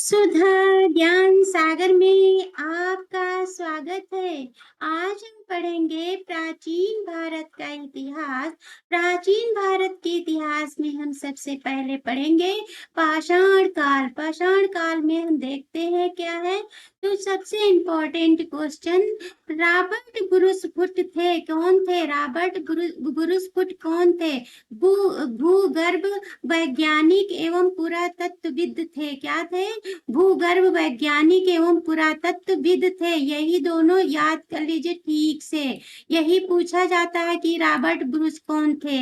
सुधा ज्ञान सागर में आपका स्वागत है। आज हम पढ़ेंगे प्राचीन भारत का इतिहास। प्राचीन भारत के इतिहास में हम सबसे पहले पढ़ेंगे पाषाण काल। पाषाण काल में हम देखते हैं क्या है। तो सबसे इम्पोर्टेंट क्वेश्चन, रॉबर्ट ब्रूसफुट थे। कौन थे रॉबर्ट ब्रूसफुट? कौन थे? भूगर्भ वैज्ञानिक एवं पुरातत्वविद थे। क्या थे? भूगर्भ वैज्ञानिक एवं पुरातत्वविद थे। यही दोनों याद कर लीजिए ठीक से। यही पूछा जाता है कि रॉबर्ट ब्रूस कौन थे।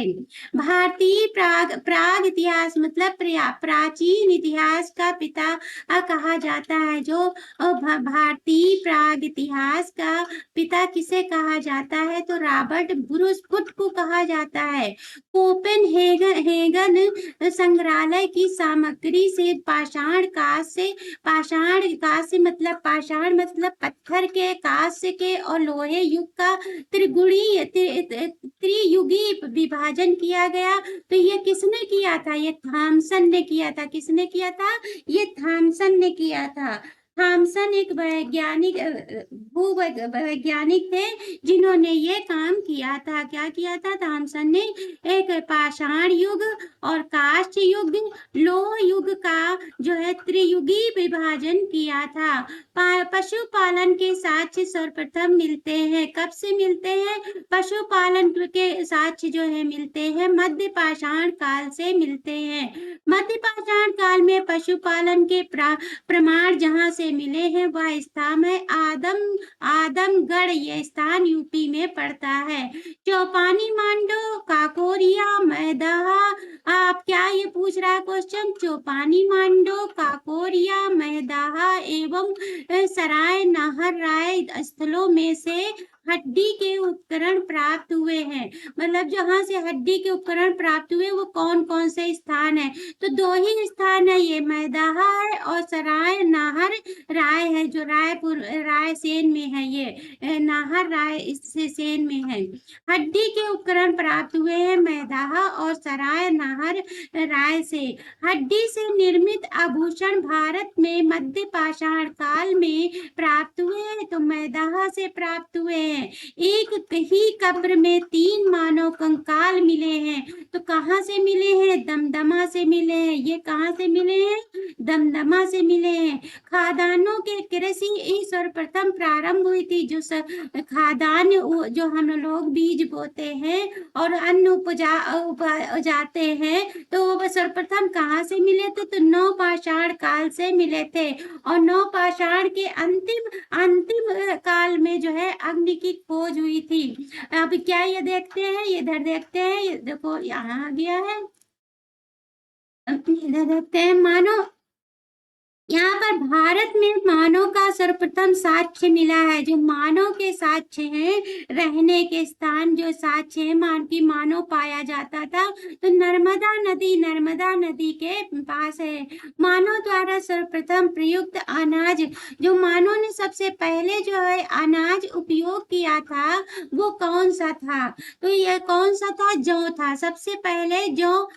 भारतीय प्राग इतिहास मतलब प्राचीन इतिहास का पिता कहा जाता है। जो भारतीय प्राग इतिहास का पिता किसे कहा जाता है? तो रॉबर्ट ब्रूसफुट को कहा जाता है। कोपेनहेगन संग्रहालय की सामग्री से पाषाण मतलब पत्थर के, कांस्य के और लोहे युग का त्रियुगी विभाजन किया गया। तो ये किसने किया था? ये थॉमसन ने किया था। किसने किया था? ये थॉमसन ने किया था। थॉमसन एक भूवैज्ञानिक थे जिन्होंने ये काम किया था। क्या किया था थॉमसन ने? एक पाषाण युग और कांस्य युग, लोह युग का जो है त्रियुगी विभाजन किया था। पशुपालन के साक्ष्य सर्वप्रथम मिलते हैं। कब से मिलते हैं? पशुपालन के साक्ष्य जो है मिलते हैं मध्य पाषाण काल से मिलते हैं। मध्य पाषाण काल में पशुपालन के प्रमाण जहाँ से मिले हैं वह स्थान है आदमगढ़। यह स्थान यूपी में पड़ता है। चौपानी मांडो, काकोरिया, मैदहा। आप क्या ये पूछ रहा है क्वेश्चन? चौपानी मांडो, काकोरिया, मैदहा एवं सराय नाहर राय स्थलों में से हड्डी के उपकरण प्राप्त हुए हैं। मतलब जहाँ से हड्डी के उपकरण प्राप्त हुए वो कौन कौन से स्थान है? तो दो ही स्थान है, ये मैदहा है और सराय नाहर राय है जो रायसेन में है। ये नाहर राय इससे सेन में है। हड्डी के उपकरण प्राप्त हुए हैं मैदाहा और सराय नाहर राय से। हड्डी से निर्मित आभूषण भारत में मध्य पाषाण काल में प्राप्त हुए हैं। तो मैदाहा से प्राप्त हुए हैं। एक ही कब्र में 3 मानव कंकाल मिले हैं। तो कहाँ से मिले हैं? दमदमा से मिले हैं। ये कहाँ से मिले हैं? दमदमा से मिले हैं। खादानों के कृषि सर्वप्रथम प्रारंभ हुई थी। जो खादान जो हम लोग बीज बोते हैं और अन्न उपजाते हैं तो वो सर्वप्रथम कहाँ से मिले थे? तो नव पाषाण काल से मिले थे। और नव पाषाण के अंतिम काल में जो है अग्नि की खोज हुई थी। अब क्या ये देखते हैं, इधर देखते हैं, ये देखो यहाँ आ गया है। इधर देखते हैं मानो यहाँ पर भारत में मानव का सर्वप्रथम साक्ष्य मिला है। जो मानव के साक्ष्य हैं, रहने के स्थान जो साक्ष्य है मानव पाया जाता था तो नर्मदा नदी के पास है। मानव द्वारा सर्वप्रथम प्रयुक्त अनाज, जो मानव ने सबसे पहले जो है अनाज उपयोग किया था वो कौन सा था? तो यह कौन सा था? जौ था। सबसे पहले जौ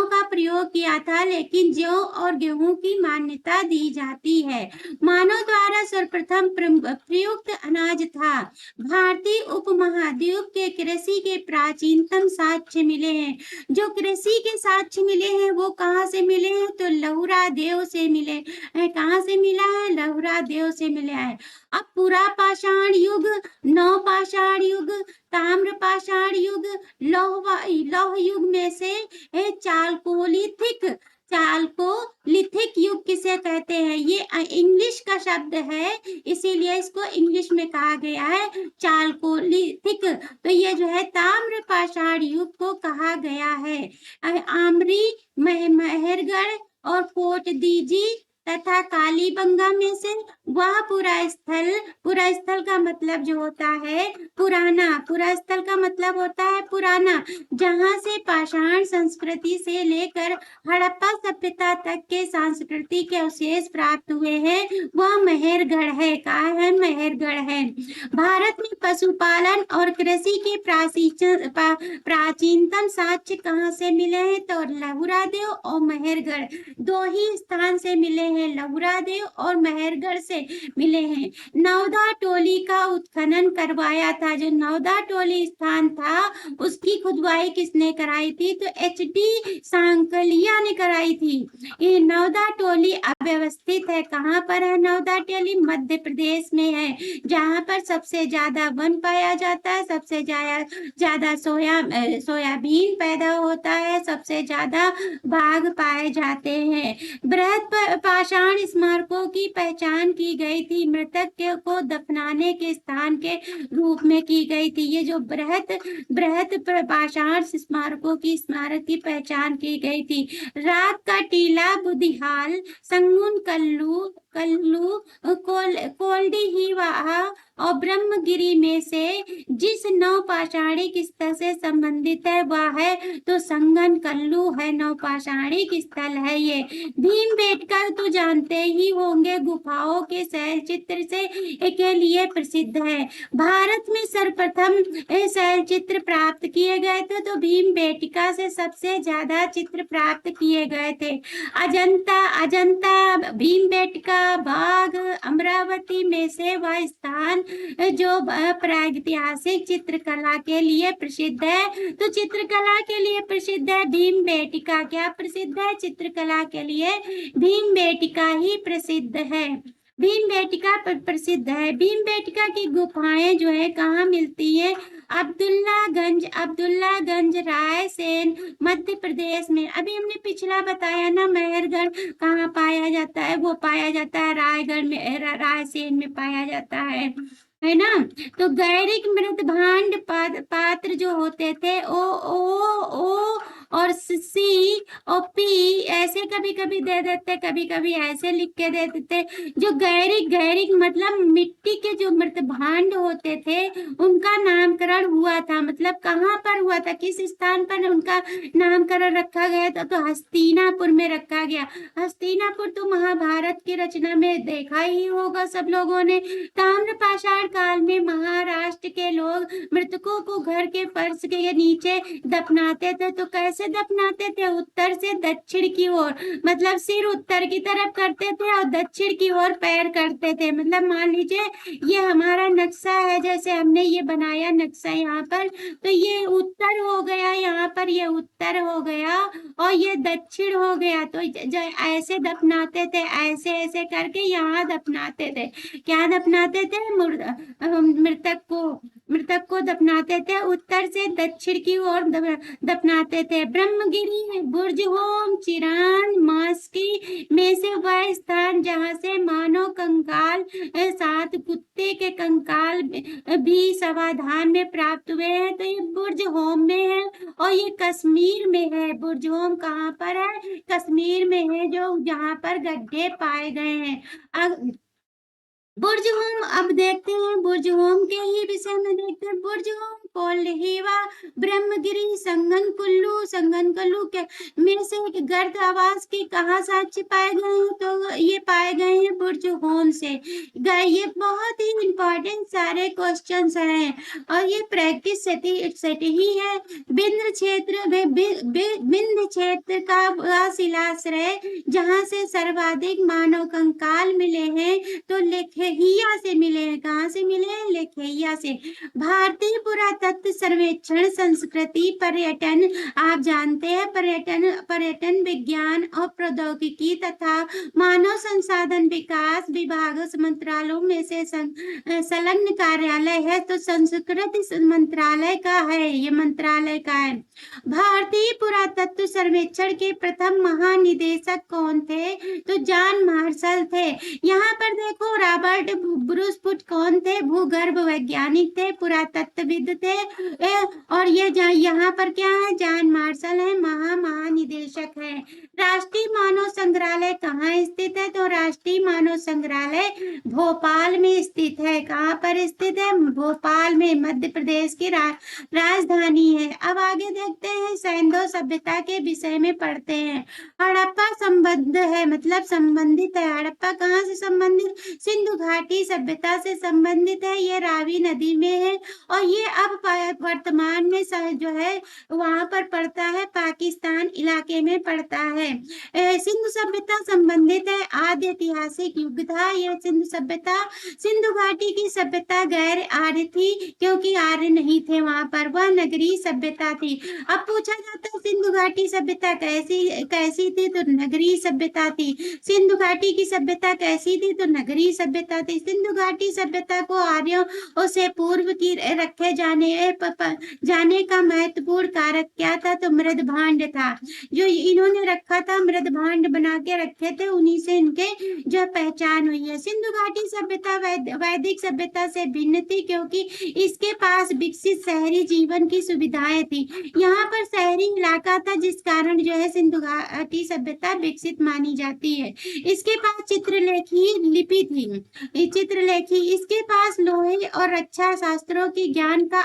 का प्रयोग किया था। लेकिन जौ और गेहूं की मान्यता दी जाती है। मानव द्वारा सर्वप्रथम प्रयुक्त अनाज था। भारतीय उपमहाद्वीप के कृषि के प्राचीनतम साक्ष्य मिले हैं। जो कृषि के साक्ष्य मिले हैं वो कहाँ से मिले हैं? तो लहुरा देव से मिले हैं। कहाँ से मिला है? लहुरा देव से मिला है। अब पुरा पाषाण युग, नव पाषाण युग, ताम्र पाषाण युग, लौह युग में से चालकोलिथिक युग किसे कहते हैं? ये इंग्लिश का शब्द है इसीलिए इसको इंग्लिश में कहा गया है चालकोलिथिक। तो ये जो है ताम्र पाषाण युग को कहा गया है। आमरी, मेहरगढ़ और कोट दीजी तथा कालीबंगा में से वह पुरा स्थल का मतलब जो होता है पुराना, पुरा स्थल का मतलब होता है पुराना, जहाँ से पाषाण संस्कृति से लेकर हड़प्पा सभ्यता तक के संस्कृति के अवशेष प्राप्त हुए हैं वह मेहरगढ़ है। कहा है? मेहरगढ़ है। भारत में पशुपालन और कृषि के प्राचीनतम साक्ष्य कहाँ से मिले हैं? तो लहुरा देव और मेहरगढ़ दो ही स्थान से मिले हैं, लहुरा देव और मेहरगढ़ से मिले हैं। नवदा टोली का उत्खनन करवाया था। जो नवदा टोली स्थान था उसकी खुदवाई किसने कराई थी? तो HD सांकलिया ने कराई थी। ये नवदा टोली अव्यवस्थित है। कहाँ पर है नवदा टोली? मध्य प्रदेश में है, जहाँ पर सबसे ज्यादा वन पाया जाता है, सबसे ज्यादा सोयाबीन पैदा होता है, सबसे ज्यादा बाघ पाए जाते हैं। बृहद पाषाण स्मारकों की पहचान की गई थी, मृतक को दफनाने के स्थान के रूप में की गई थी। ये जो बृहद पाषाण स्मारकों की स्मारक की पहचान की गई थी। राग का टीला, बुधिहाल, संगुन, कल्लू, कोल्डिहिवाहा और ब्रह्मगिरी में से जिस नवपाषाणिक स्थल से संबंधित है वह है तो संगन कल्लू है, नवपाषाणिक स्थल है ये। भीमबेटका तो जानते ही होंगे, गुफाओं के शैल चित्र से के लिए प्रसिद्ध है। भारत में सर्वप्रथम शैल चित्र प्राप्त किए गए थे तो भीमबेटका से सबसे ज्यादा चित्र प्राप्त किए गए थे। अजंता, भीमबेटका, बाघ, अमरावती में से वह स्थान जो प्रागैतिहासिक चित्रकला के लिए प्रसिद्ध है। तो चित्रकला के लिए प्रसिद्ध है भीमबेटका। क्या प्रसिद्ध है? चित्रकला के लिए भीमबेटका ही प्रसिद्ध है। भीमबेटका प्रसिद्ध है। भीमबेटका की गुफाएं जो है कहाँ मिलती है? अब्दुल्लागंज, रायसेन, मध्य प्रदेश में। अभी हमने पिछला बताया ना, मेहरगढ़ कहाँ पाया जाता है? वो पाया जाता है रायगढ़ में, रायसेन में पाया जाता है ना। तो गैरिक मृत भांड पात्र जो होते थे ओ और सी और पी ऐसे कभी कभी दे देते, कभी कभी ऐसे लिख के दे देते। जो गैरिक मतलब मिट्टी के जो मृत भांड होते थे उनका नामकरण हुआ था। मतलब कहाँ पर हुआ था, किस स्थान पर उनका नामकरण रखा गया था? तो हस्तिनापुर में रखा गया। हस्तिनापुर तो महाभारत की रचना में देखा ही होगा सब लोगों ने। ताम्रपाषाण काल में महाराष्ट्र के लोग मृतकों को घर के फर्श के नीचे दफनाते थे। तो कैसे दफनाते थे? उत्तर से दक्षिण की ओर, मतलब सिर उत्तर की तरफ करते थे और दक्षिण की ओर पैर करते थे। मतलब मान लीजिए ये हमारा नक्शा है, जैसे हमने ये बनाया नक्शा यहाँ पर, तो ये उत्तर हो गया, यहाँ पर ये उत्तर हो गया और ये दक्षिण हो गया। तो ऐसे दफनाते थे, ऐसे ऐसे करके यहाँ दफनाते थे। क्या दफनाते थे? मृतक को दफनाते थे, उत्तर से दक्षिण की ओर दफनाते थे। ब्रह्मगिरी, बुर्जहोम, चिरान, मास्की में से वह स्थान जहाँ से मानव कंकाल, साथ कुत्ते के कंकाल भी समाधान में प्राप्त हुए हैं। तो ये बुर्जहोम में है और ये कश्मीर में है। बुर्जहोम कहाँ पर है? कश्मीर में है, जो जहाँ पर गड्ढे पाए गए हैं। बुर्जहोम अब देखते हैं, बुर्जहोम के ही विषय में देखते हैं। बुर्जहोम, कोल्हिवा, ब्रह्मगिरी, संगन कुल्लू के में से एक गर्द आवास के कहाँ साक्ष्य पाए गए हैं? तो ये पाए गए हैं बुर्जहोम से। ये बहुत ही इंपॉर्टेंट सारे क्वेश्चंस हैं और ये प्रैक्टिस सेट ही है। बिंद क्षेत्र का शिलाश्रय जहाँ से सर्वाधिक मानव कंकाल मिले हैं तो लेखेहिया से मिले हैं। कहाँ से मिले हैं? लेखेहिया से। भारतीय पुरातत्व सर्वेक्षण, संस्कृति, पर्यटन, आप जानते हैं पर्यटन विज्ञान और प्रौद्योगिकी तथा मानव संसाधन विकास विभाग मंत्रालयों में से संलग्न कार्यालय है। तो संस्कृति मंत्रालय का है, ये मंत्रालय का है। भारतीय पुरातत्व सर्वेक्षण के प्रथम महानिदेशक कौन थे? तो जॉन मार्शल थे। यहाँ पर देखो, रॉबर्ट ब्रूसफुट कौन थे? भूगर्भ वैज्ञानिक थे, पुरातत्वविद थे। और ये यहाँ पर क्या है? जॉन मार्शल है, महानिदेशक है। राष्ट्रीय मानव संग्रहालय कहाँ स्थित है? तो राष्ट्रीय मानव संग्रहालय भोपाल में स्थित है। कहाँ पर स्थित है? भोपाल में, मध्य प्रदेश की राजधानी है। अब आगे देखते हैं, सैंधव सभ्यता के विषय में पढ़ते हैं। हड़प्पा संबद्ध है, मतलब संबंधित है। हड़प्पा कहाँ से संबंधित? सिंधु घाटी सभ्यता से संबंधित है। ये रावी नदी में है और ये अब वर्तमान में जो है वहां पर पड़ता है, पाकिस्तान इलाके में पड़ता है। सिंधु सभ्यता संबंधित है, आद्य ऐतिहासिक युग था यह सिंधु सभ्यता। सिंधु घाटी की सभ्यता गैर आर्य थी क्योंकि आर्य नहीं थे वहां पर, वह नगरीय सभ्यता थी। अब पूछा जाता है सिंधु घाटी सभ्यता कैसी कैसी थी, तो नगरीय सभ्यता थी। सिंधु घाटी की सभ्यता कैसी थी, तो नगरीय सभ्यता थी। सिंधु घाटी सभ्यता को आर्यों से पूर्व की रखे जाने का महत्वपूर्ण कारक क्या था, तो मृद भांड था। जो इन्होंने रखा था, मृद भांड बना के रखे थे, उन्हीं से इनके जो पहचान हुई है। सिंधु घाटी सभ्यता वैदिक सभ्यता से भिन्न थी क्योंकि इसके पास विकसित शहरी जीवन की सुविधाएं थी। यहाँ पर शहरी इलाका था जिस कारण जो है सिंधु घाटी सभ्यता विकसित मानी जाती है। इसके पास चित्रलेखी लिपि थी, चित्रलेखी। इसके पास लोहे और रक्षा शास्त्रों की ज्ञान का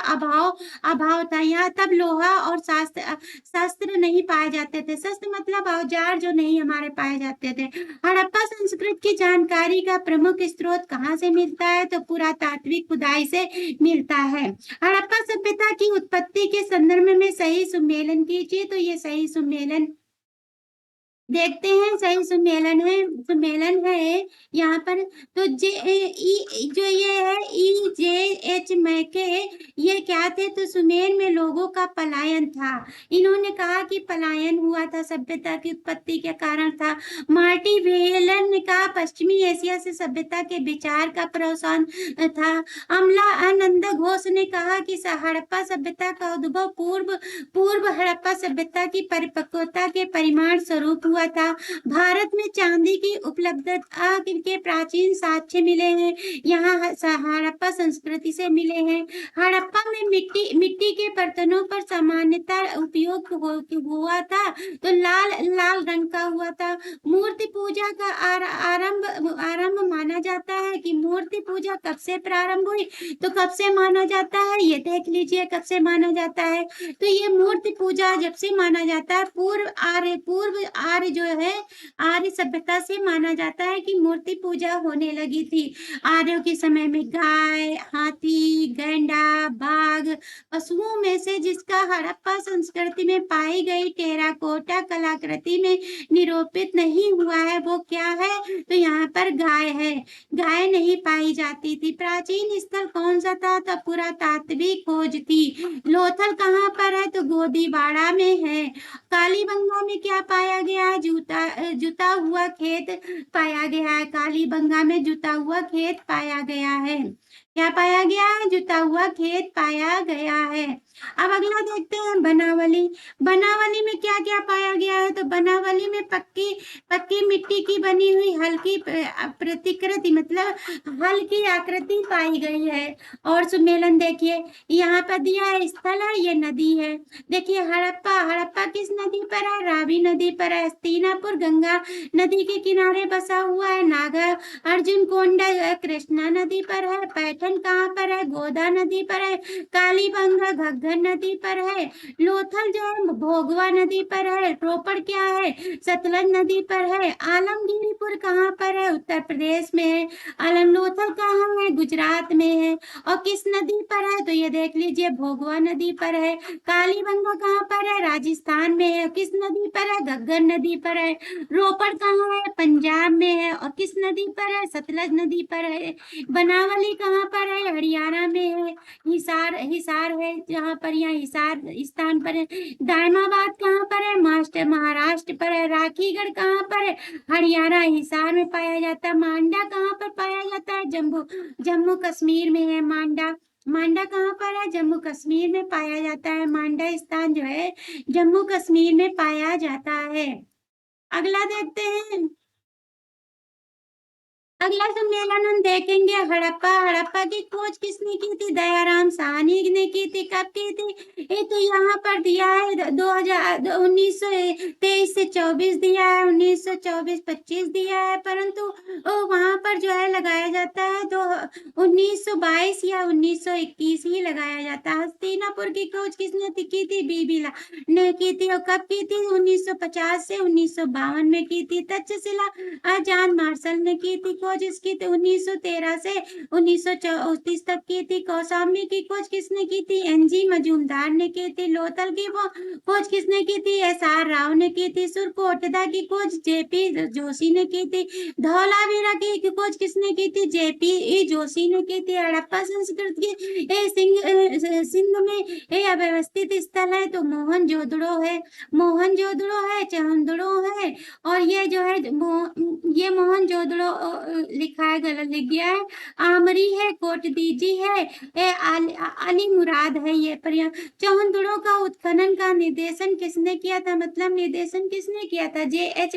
अभाव था। यहाँ तब लोहा और शस्त्र नहीं पाए जाते थे। शस्त्र मतलब औजार जो नहीं हमारे पाए जाते थे। हड़प्पा संस्कृत की जानकारी का प्रमुख स्रोत कहाँ से मिलता है, तो पुरातात्विक खुदाई से मिलता है। हड़प्पा सभ्यता की उत्पत्ति के संदर्भ में सही सुमेलन कीजिए, तो ये सही सुमेलन देखते हैं। सही सुमेलन है यहाँ पर। तो जो ये है EJH मैके, ये क्या थे, तो सुमेर में लोगों का पलायन था। इन्होंने कहा कि पलायन हुआ था, सभ्यता की उत्पत्ति के कारण था। मार्टी वेलन ने कहा पश्चिमी एशिया से सभ्यता के विचार का प्रवसन था। अमला आनंद घोष ने कहा कि हड़प्पा सभ्यता का उद्भव पूर्व हड़प्पा सभ्यता की परिपक्वता के परिमाण स्वरूप हुआ था। भारत में चांदी की उपलब्धता के प्राचीन साक्ष्य मिले हैं, यहाँ हड़प्पा संस्कृति से मिले हैं। हड़प्पा में मिट्टी के बर्तनों पर सामान्यतः उपयोग हुआ था, तो लाल रंग का हुआ था। मूर्ति पूजा का आरंभ माना जाता है कि मूर्ति पूजा कब से प्रारंभ हुई, तो कब से माना जाता है, ये देख लीजिए कब से माना जाता है। तो ये मूर्ति पूजा जब से माना जाता है, पूर्व आर्य जो है आर्य सभ्यता से माना जाता है कि मूर्ति पूजा होने लगी थी। आर्यों के समय में गाय, हाथी, गैंडा, बाघ पशुओं में से जिसका हड़प्पा संस्कृति में पाई गई टेराकोटा कलाकृति में निरूपित नहीं हुआ है, वो क्या है, तो यहाँ पर गाय है। गाय नहीं पाई जाती थी। प्राचीन स्थल कौन सा था, तो पुरातात्विक खोज थी। लोथल कहाँ पर है, तो गोदीवाड़ा में है। कालीबंगा में क्या पाया गया, जुता हुआ खेत पाया गया है। कालीबंगा में जुता हुआ खेत पाया गया है। क्या पाया गया है, जुता हुआ खेत पाया गया है। अब अगला देखते हैं बनावली। बनावली में क्या क्या पाया गया है, तो बनावली में पक्की मिट्टी की बनी हुई हल्की प्रतिकृति मतलब हल्की आकृति पाई गई है। और सुमेलन देखिए यहाँ पर दिया है, स्थल है, ये नदी है। देखिए हड़प्पा किस नदी पर है, रावी नदी पर है। हस्तिनापुर गंगा नदी के किनारे बसा हुआ है। नागा अर्जुन कोंडा कृष्णा नदी पर है। पैठन कहाँ पर है, गोदा नदी पर है। कालीबंगा घग्गर नदी पर है। लोथल जो है भोगवा नदी पर है। रोपड़ क्या है, सतलज नदी पर है। आलमगीरपुर कहाँ पर है, उत्तर प्रदेश में है। लोथल कहाँ है, गुजरात में है। और किस नदी पर है, तो ये देख लीजिए भोगवा नदी पर है। कालीबंगा कहाँ पर है, राजस्थान में है। किस नदी पर है, घग्गर नदी पर है। रोपड़ कहाँ है, पंजाब में है। और किस नदी पर है, सतलज नदी पर है। बनावली कहाँ पर है, हरियाणा में है। हिसार है जहाँ पर, यहाँ हिसार स्थान पर है। दायमाबाद कहाँ पर है, महाराष्ट्र पर है। राखीगढ़ कहाँ पर है, हरियाणा हिसार में पाया जाता है। मांडा कहाँ पर पाया जाता है, जम्मू कश्मीर में है। मांडा कहाँ पर है, जम्मू कश्मीर में पाया जाता है। मांडा स्थान जो है जम्मू कश्मीर में पाया जाता है। अगला देखते हैं। अगला सम्मेलन हम देखेंगे हड़प्पा की खोज किसने की थी, दयाराम साहनी ने की थी। कब की थी, ये तो यहाँ पर दिया है 1923 से 24 दिया है, 1924-25 दिया है, परंतु वहां पर जो है लगाया जाता है तो 1922 या 1921 ही लगाया जाता है। हस्तिनापुर की खोज किसने की थी, बीबीला ने की थी। और कब की थी, 1950 से 1952 में की थी। तक्षशिला जान मार्शल ने की थी। खोज इसकी 1913 से 1934 तक की थी। कौशाम्बी की खोज किसने की थी? एनजी मजूमदार ने की थी। लोथल की वो खोज किसने की थी? एसआर राव ने की थी। सुरकोटदा की खोज जेपी जोशी ने की थी। धौलावीरा की खोज किसने की थी? जेपी जोशी ने की थी। हड़प्पा संस्कृति की सिंध में अव्यवस्थित स्थल है तो मोहनजोदड़ो है, मोहनजोदड़ो है, चंदड़ो है, और ये जो है ये मोहनजोदड़ो लिखा है, गलत लिख गया है। आमरी है, कोटदीजी है, अली मुराद है। ये चौहनदुड़ो का उत्खनन का निर्देशन किसने किया था? मतलब निर्देशन किसने किया था? जे.एच.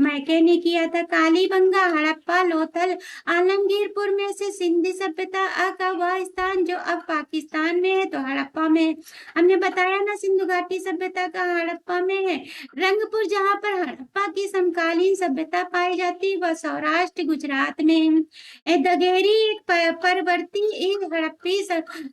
मैके ने किया था। कालीबंगा, हड़प्पा, लोथल, आलमगीरपुर में से सिंधी सभ्यता का वह स्थान जो अब पाकिस्तान में है तो हड़प्पा में है। हमने बताया ना सिंधु घाटी सभ्यता का हड़प्पा में है। रंगपुर जहाँ पर हड़प्पा की समकालीन सभ्यता पाई जाती है वह सौराष्ट्र गुजरात में है। दगेरी एक परवर्ती एक हड़प्पी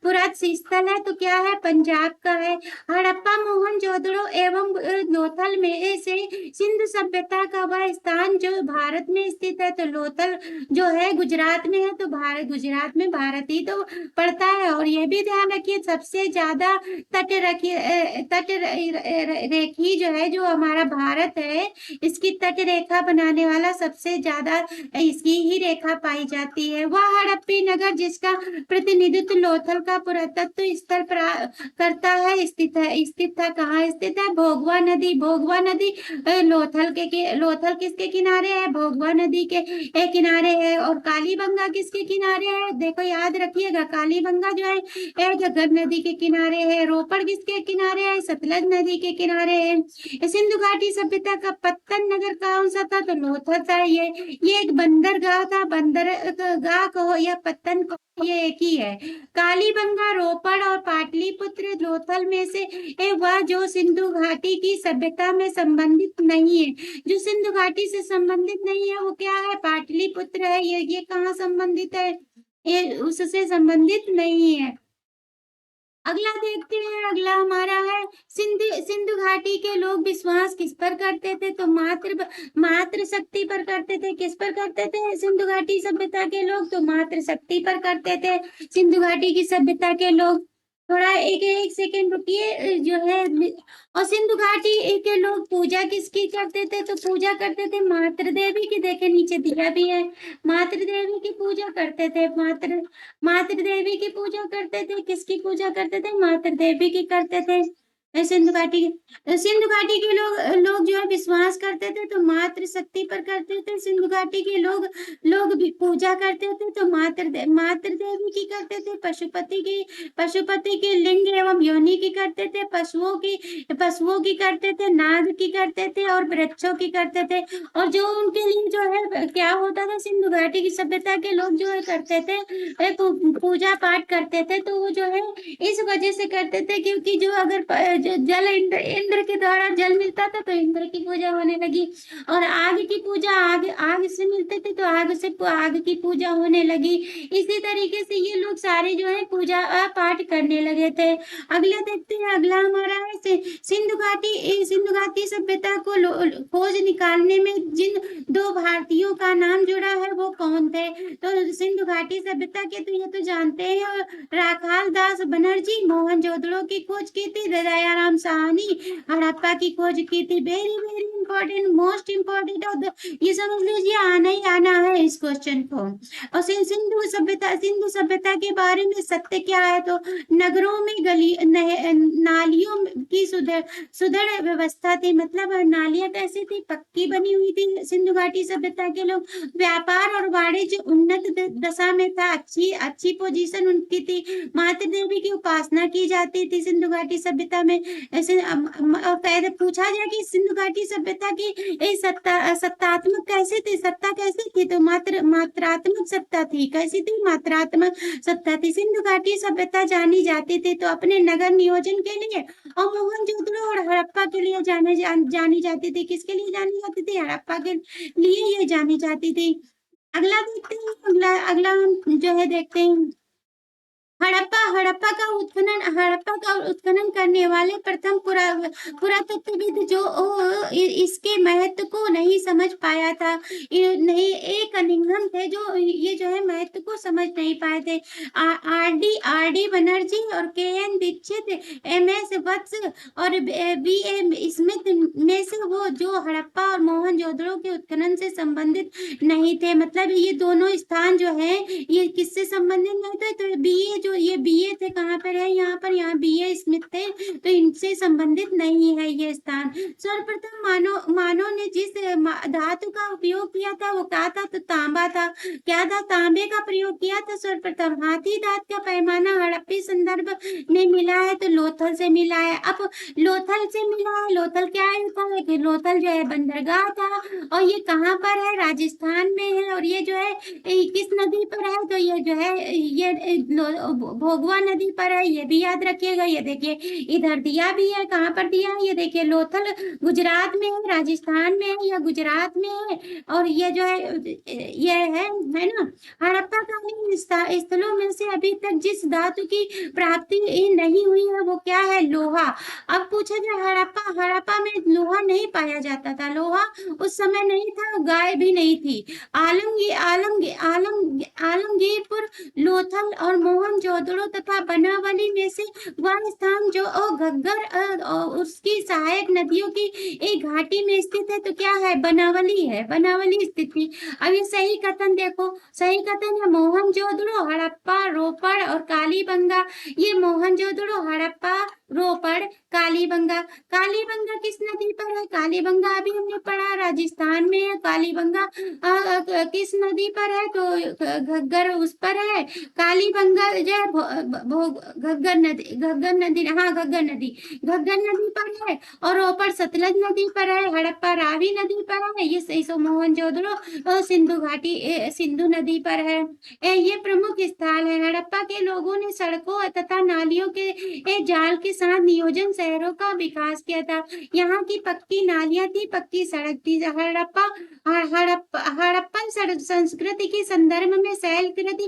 पुरातत्व स्थल है तो क्या है? पंजाब का है। हड़प्पा, मोहनजोदड़ो एवं लोथल में से सिंधु सभ्यता का वह स्थान जो भारत में स्थित है तो लोथल जो है गुजरात में है तो भारत गुजरात में भारत ही तो पड़ता है। और ये भी ध्यान रखिए सबसे ज्यादा तट रेखी जो है जो हमारा भारत है इसकी तट रेखा बनाने वाला सबसे ज्यादा इसकी ही रेखा पाई जाती है। वह हड़प्पी नगर जिसका प्रतिनिधित्व लोथल का पुरातत्व स्थल करता है स्थित था। कहाँ स्थित है? भोगवा नदी। भोगवा नदी लोथल किसके किनारे है? भोगवा नदी के किनारे है। और कालीबंगा किसके किनारे है? देखो याद रखिएगा, कालीबंगा जो है घग्गर नदी के किनारे है। रोपड़ किसके किनारे है? सतलज नदी के किनारे है। सिंधु घाटी सभ्यता का पत्तन नगर कौन सा था? तो लोथल था। ये एक बंदरगाह था। बंदरगाह कहो या पत्तन कहो ये एक ही है। कालीबंगा, रोपड़ और पाटलिपुत्र लोथल में से वह जो सिंधु घाटी की सभ्यता में संबंधित नहीं है, जो सिंधु घाटी से संबंधित नहीं है वो क्या है? पाटलिपुत्र है। ये कहाँ संबंधित है? ये उससे संबंधित नहीं है। अगला देखते हैं। अगला हमारा है सिंधु घाटी के लोग विश्वास किस पर करते थे? तो मात्र शक्ति पर करते थे। किस पर करते थे? सिंधु घाटी सभ्यता के लोग तो मात्र शक्ति पर करते थे। सिंधु घाटी की सभ्यता के लोग थोड़ा एक सेकेंड रुकिए जो है। और सिंधु घाटी के लोग पूजा किसकी करते थे? तो पूजा करते थे मातृ देवी की। देखे नीचे दिया भी है, मातृ देवी की पूजा करते थे। मातृ देवी की पूजा करते थे। किसकी पूजा करते थे? मातृ देवी की करते थे। सिंधु घाटी के लोग जो है विश्वास करते थे तो मातृ शक्ति पर करते थे। सिंधु घाटी के लोग भी पूजा करते थे तो मातृ देवी की करते थे। पशुपति की लिंग एवं योनि की करते थे। पशुओं की करते थे। नाग की करते थे और वृक्षों की करते थे। और जो उनके लिए जो है क्या होता था? सिंधु घाटी की सभ्यता के लोग जो है करते थे पूजा पाठ करते थे। तो वो जो है इस वजह से करते थे क्योंकि जो अगर जल इंद्र के द्वारा जल मिलता था तो इंद्र की पूजा होने लगी। और आग की पूजा आग से मिलते थे तो आग की पूजा होने लगी। इसी तरीके से ये लोग सारे जो है पूजा पाठ करने लगे थे। अगला देखते हैं। अगला हमारा है सिंधु घाटी सभ्यता को खोज निकालने में जिन दो भारतीयों का नाम जुड़ा है वो कौन थे? तो सिंधु घाटी सभ्यता के तो ये तो जानते हैं, राखाल दास बनर्जी। मोहनजोदड़ो की खोज की थी दयाराम साहनी। हड़प्पा की खोज की थी very very important, most important. और ये समझ लीजिए आना ही आना है इस क्वेश्चन को। और सिंधु सभ्यता के बारे में सत्य क्या है? तो नगरों में नालियों की सुदृढ़ व्यवस्था थी। मतलब नालियां कैसी थी? पक्की बनी हुई थी। सिंधु घाटी सभ्यता के लोग व्यापार और वाणिज्य उन्नत दशा में था। अच्छी पोजीशन उनकी थी। मातृ देवी की उपासना की जाती थी सिंधु घाटी सभ्यता में। ऐसे पहले पूछा जाए कि सिंधु घाटी सभ्यता की सत्तात्मक कैसी थी? सत्ता कैसी थी? तो मात्रात्मक सत्ता थी। कैसी थी? मात्रात्मक सत्ता थी। सिंधु घाटी सभ्यता जानी जाती थी तो अपने नगर नियोजन के लिए और मोहनजोदड़ो और हड़प्पा के लिए जानी जाती थी। किसके लिए जानी जाती थी? हड़प्पा के लिए ये जानी जाती थी। अगला देखते हैं। अगला हम जो है देखते हैं हड़प्पा का उत्खनन करने वाले प्रथम पुरातत्वविद जो इसके महत्व को नहीं समझ पाया था। नहीं, एक कनिंघम थे जो ये जो है महत्व को समझ नहीं पाए थे। आर डी बनर्जी और के एन दीक्षित, एम एस वत्स और बी एम स्मिथ में से वो जो हड़प्पा और मोहनजोदड़ो के उत्खनन से संबंधित नहीं थे। मतलब ये दोनों स्थान जो है ये किससे संबंधित नहीं थे? तो बीए जो ये बीए थे कहाँ पर है? यहाँ पर, यहाँ बीए स्मिथ थे, तो इनसे संबंधित नहीं है ये स्थान। सर्वप्रथम मानव ने जिस धातु का उपयोग किया था वो क्या था? तो तांबा था। क्या था? तांबे का प्रयोग किया था सर्वप्रथम। हाथी दांत का पैमाना हड़प्पी संदर्भ में मिला है तो लोथल से मिला है। अब लोथल से मिला है, लोथल क्या है? कि लोथल जो है बंदरगाह था और ये कहाँ पर है? राजस्थान में है। और ये जो है किस नदी पर है? तो ये जो है ये भोगवा नदी पर है, ये भी याद रखिएगा। ये देखिए इधर दिया भी है, कहाँ पर दिया है? ये देखिए लोथल गुजरात में है, राजस्थान में है या गुजरात में है। और ये जो है ये है ना। हड़प्पा कालीन स्थलों में से अभी तक जिस धातु की प्राप्ति नहीं हुई है वो क्या है? लोहा। अब पूछा जाए हड़प्पा में लोहा नहीं पाया जाता था, लोहा उस समय नहीं था, गाय भी नहीं थी। आलमगीरपुर, लोथल और मोहनजोदड़ो तथा बनावली में से वह स्थान जो घग्गर उसकी सहायक नदियों की एक घाटी में स्थित है तो क्या है? बनावली है, बनावली स्थित थी। अब ये सही कथन देखो, सही कथन है मोहनजोदड़ो, हड़प्पा, रोपड़ और कालीबंगा। ये मोहनजोदड़ो, हड़प्पा, रोपड़, कालीबंगा। कालीबंगा किस नदी पर है? कालीबंगा अभी हमने पढ़ा राजस्थान में है। कालीबंगा किस नदी पर है? तो घग्गर उस पर है। कालीबंगा जो है घग्गर नदी, हाँ घग्गर नदी पर है। और रोपड़ सतलज नदी पर है। हड़प्पा रावी नदी पर है। ये सही सो मोहनजोदड़ो सिंधु घाटी सिंधु नदी पर है। ये प्रमुख स्थल है। हड़प्पा के लोगों ने सड़कों तथा नालियों के जाल के साथ नियोजन शहरों का विकास किया था। यहाँ की पक्की नालियां थी, पक्की सड़क थी। हड़प्पन संस्कृति के संदर्भ में शैल कृति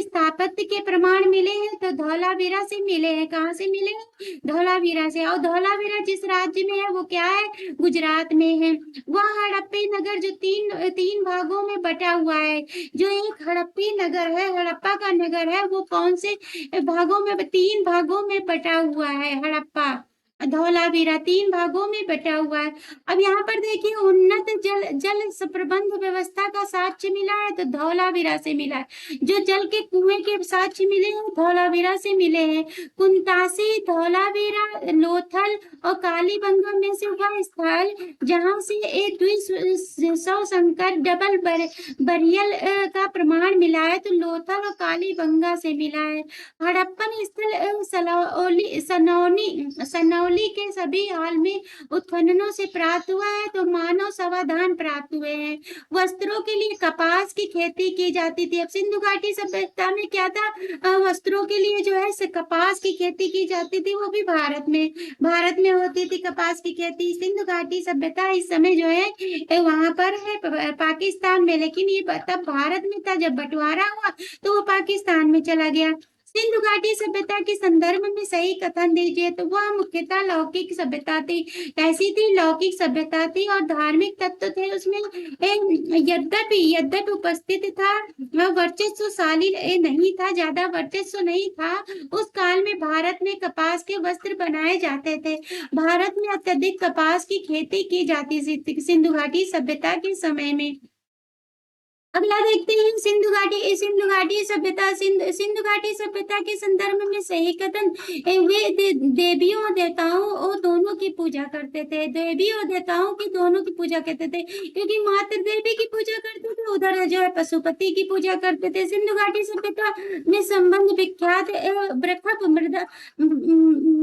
स्थापत्य के प्रमाण मिले हैं तो धौलावीरा से मिले हैं। कहाँ से मिले हैं? धौलावीरा से। और धौलावीरा जिस राज्य में है वो क्या है? गुजरात में है। वह हड़प्पी नगर जो तीन भागों में बटा हुआ है। जो एक हड़प्पी नगर है, हड़प्पा का नगर है, वो कौन से भागों में? 3 भागों में बटा हुआ है। हड़प्पा धौलावीरा 3 भागों में बटा हुआ है। अब यहाँ पर देखिए उन्नत जल प्रबंध व्यवस्था का साक्ष्य मिला है तो धौलावीरा से मिला है। जो जल के कुएं के साक्ष्य मिले हैं धौलावीरा से मिले हैं। कुंतासी, धौलावीरा, लोथल और कालीबंगा में से वह स्थल जहाँ से एक द्विसव संकर डबल बरियल का प्रमाण मिला है तो लोथल और कालीबंगा से मिला है। हड़प्पन स्थल सनौली के सभी हाल में उत्खननों से प्राप्त हुआ है तो मानव समाधान प्राप्त हुए हैं। वस्त्रों के लिए कपास की खेती की जाती थी। अब सिंधु घाटी सभ्यता में क्या था? वस्त्रों के लिए जो है कपास की खेती की जाती थी, वो भी भारत में होती थी कपास की खेती। सिंधु घाटी सभ्यता इस समय जो है वहां पर है पाकिस्तान में, लेकिन ये तब भारत में था। जब बंटवारा हुआ तो वो पाकिस्तान में चला गया। सिंधु घाटी सभ्यता के संदर्भ में सही कथन दीजिए तो वह मुख्यतः लौकिक सभ्यता थी। कैसी थी? लौकिक सभ्यता थी और धार्मिक तत्व थे उसमें। यद्यपि उपस्थित था, वर्चस्वशाली नहीं था, ज्यादा वर्चस्व नहीं था। उस काल में भारत में कपास के वस्त्र बनाए जाते थे। भारत में अत्यधिक कपास की खेती की जाती थी सिंधु घाटी सभ्यता के समय में। अगला देखते हैं सिंधु घाटी सभ्यता के संदर्भ में सही कथन। वे देवियों और देवताओं दोनों की पूजा करते थे। देवी और देवताओं की दोनों की पूजा करते थे, क्योंकि मातृ देवी की पूजा करते थे, उधर जो है पशुपति की पूजा करते थे। सिंधु घाटी सभ्यता में संबंध विख्यात बृहत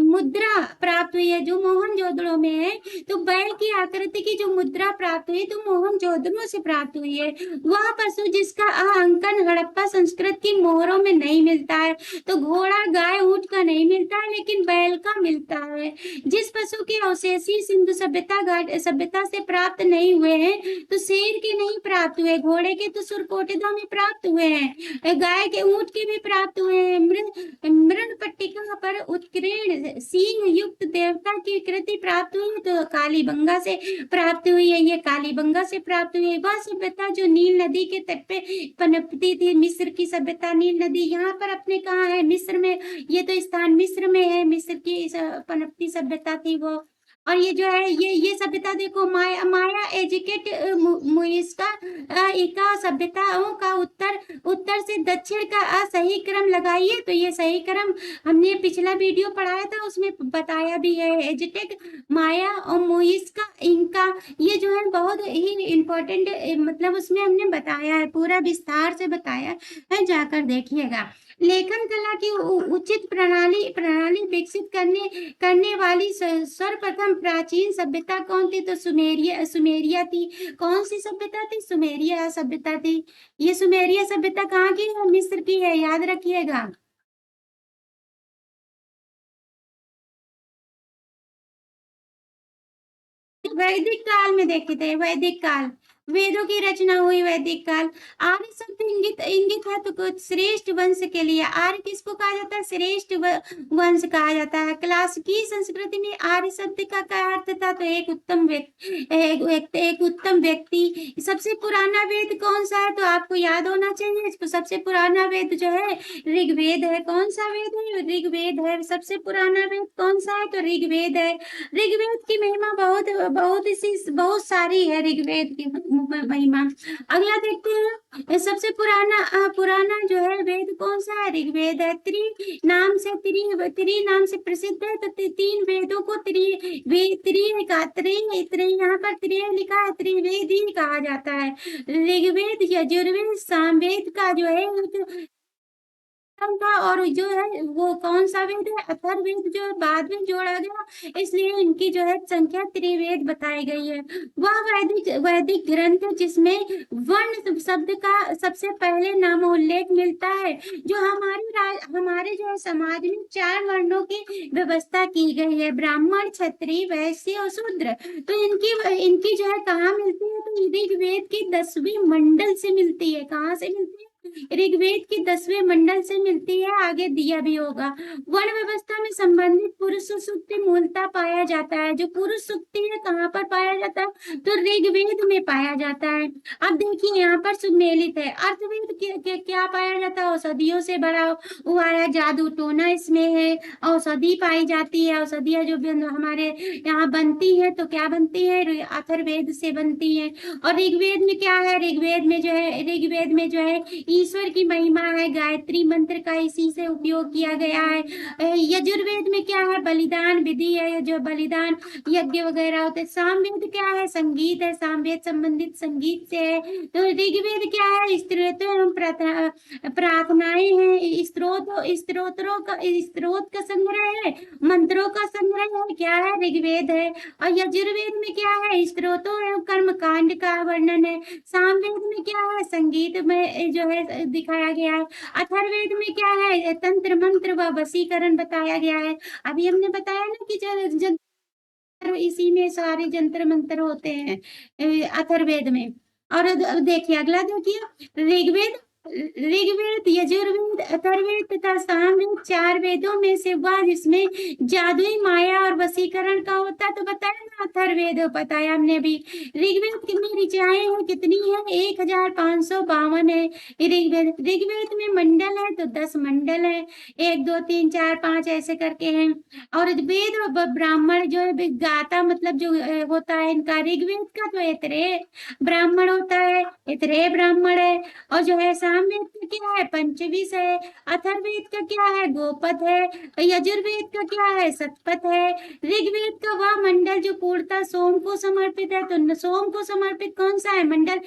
मुद्रा प्राप्त हुई है जो मोहनजोदड़ो में है। तो बैल की आकृति की जो मुद्रा प्राप्त हुई तो मोहनजोदड़ो से प्राप्त हुई है। वह पशु जिसका अंकन हड़प्पा संस्कृत की मोहरों में नहीं मिलता है, तो घोड़ा, गाय, ऊंट का नहीं मिलता है, लेकिन बैल का मिलता है। जिस पशु के अवशेष सिंधु सभ्यता से प्राप्त नहीं हुए हैं, तो शेर के नहीं प्राप्त हुए, घोड़े के तो सुरकोटिदा में प्राप्त हुए हैं, गाय के, ऊंट के भी प्राप्त हुए हैं। मृण पट्टिका पर उत्कीर्ण सिंह युक्त देवता की कृति प्राप्त हुई, तो कालीबंगा से प्राप्त हुई है। ये कालीबंगा से प्राप्त हुई है। वह सभ्यता जो नील नदी के तट पे पनपती थी, मिस्र की सभ्यता, नील नदी यहाँ पर अपने कहाँ है, मिस्र में। ये तो स्थान मिस्र में है, मिस्र की पनपती सभ्यता थी वो। और ये जो है, ये सभ्यता देखो, माया एजुकेट मुइस्का इका सभ्यताओं का उत्तर से दक्षिण का सही क्रम लगाइए। तो ये सही क्रम हमने पिछला वीडियो पढ़ाया था, उसमें बताया भी है। एजुटेक, माया और मुइस्का इंका, ये जो है बहुत ही इम्पोर्टेंट, मतलब उसमें हमने बताया है, पूरा विस्तार से बताया है, जाकर देखिएगा। लेखन कला की उचित प्रणाली विकसित करने वाली सर्वप्रथम प्राचीन सभ्यता कौन थी? तो सुमेरिया थी। कौन सी सभ्यता थी? सुमेरिया सभ्यता थी। ये सुमेरिया सभ्यता कहाँ की है? मिस्र की है, याद रखिएगा। वैदिक काल में देखे थे, वैदिक काल, वेदों की रचना हुई वैदिक काल। आर्य शब्द इंगित इंगित है तो कुछ श्रेष्ठ वंश के लिए। आर्य किसको कहा जाता है? श्रेष्ठ वंश कहा जाता है। क्लासिकी संस्कृति में आर्य शब्द का क्या अर्थ था? तो एक उत्तम व्यक्ति, एक उत्तम व्यक्ति। सबसे पुराना वेद कौन सा है? तो आपको याद होना चाहिए इसको। सबसे पुराना वेद जो है ऋग्वेद है। कौन सा वेद है? ऋग्वेद है। सबसे पुराना वेद कौन सा है? तो ऋग्वेद है। ऋग्वेद की महिमा बहुत सारी है, ऋग्वेद की महिमा। अगला देखते हैं, सबसे पुराना जो है वेद कौन सा है? ऋग्वेद है। त्रि नाम से प्रसिद्ध है, तो तीन वेदों को यहाँ पर त्रि लिखा है, त्रिवेदी कहा जाता है। ऋग्वेद, यजुर्वेद, सामवेद का जो है था, और जो है वो कौन सा वेद है? अथर्ववेद, जो बाद में जोड़ा गया, इसलिए इनकी जो है संख्या त्रिवेद बताई गई है। वह वैदिक ग्रंथ जिसमें वर्ण शब्द का सबसे पहले नामोल्लेख मिलता है। जो हमारे जो है समाज में 4 वर्णों की व्यवस्था की गई है, ब्राह्मण, क्षत्रिय, वैश्य और शूद्र। तो इनकी जो है कहाँ मिलती है? तो ऋग्वेद की 10वीं मंडल से मिलती है। कहाँ से मिलती है? ऋग्वेद की 10वें मंडल से मिलती है। आगे दिया भी होगा। वर्ण व्यवस्था में संबंधित पुरुष सूक्ति मूलतः पाया जाता है। जो पुरुष सूक्ति है कहाँ पर पाया जाता है? तो ऋग्वेद में पाया जाता है। अब देखिए यहाँ पर सुमेलित है। अर्थवेद क्या पाया जाता है? औषधियों से भरा हुआ है, जादू टोना इसमें है, औषधि पाई जाती है। औषधियां जो हमारे यहाँ बनती है, तो क्या बनती है? अथर्ववेद से बनती है। और ऋग्वेद में क्या है? ऋग्वेद में जो है ईश्वर की महिमा है, गायत्री मंत्र का इसी से उपयोग किया गया है। यजुर्वेद में क्या है? बलिदान विधि है, जो बलिदान यज्ञ वगैरह होते हैं। सामवेद क्या है? संगीत है, सामवेद संबंधित संगीत से है। तो ऋग्वेद क्या है? स्तोत्र एवं प्रार्थनाएं हैं, स्त्रोत का संग्रह है, मंत्रों का संग्रह है, क्या है? ऋग्वेद है। और यजुर्वेद में क्या है? स्त्रोतों एवं कर्म कांड का वर्णन है। सामवेद में क्या है? संगीत में जो है दिखाया गया है। अथर्ववेद में क्या है? तंत्र मंत्र व वशीकरण बताया गया है। अभी हमने बताया ना कि इसी में सारे जंतर मंत्र होते हैं अथर्ववेद में। और देखिए अगला, देखिए ऋग्वेद, यजुर्वेद, अथर्ववेद तथा सामवेद 4 वेदों में से वह जिसमें जादुई माया और वशीकरण का होता है, तो बताया ना अथर्ववेद, बताया हमने भी। ऋग्वेद में ऋचाएं हैं कितनी है? 1552 है। ऋग्वेद में मंडल है तो 10 मंडल है, 1 2 3 4 5 ऐसे करके हैं। और वेद और ब्राह्मण जो है गाता, मतलब जो होता है इनका, ऋग्वेद का तो इतरे ब्राह्मण होता है, इतरे ब्राह्मण है। और जो है सामवेद का क्या है? पंचविश है। अथर्ववेद का क्या है? गोपद है। यजुर्वेद का क्या है? शतपथ है। ऋग्वेद का वह मंडल जो पूर्णतः सोम को समर्पित है, तो सोम को समर्पित कौन सा है मंडल?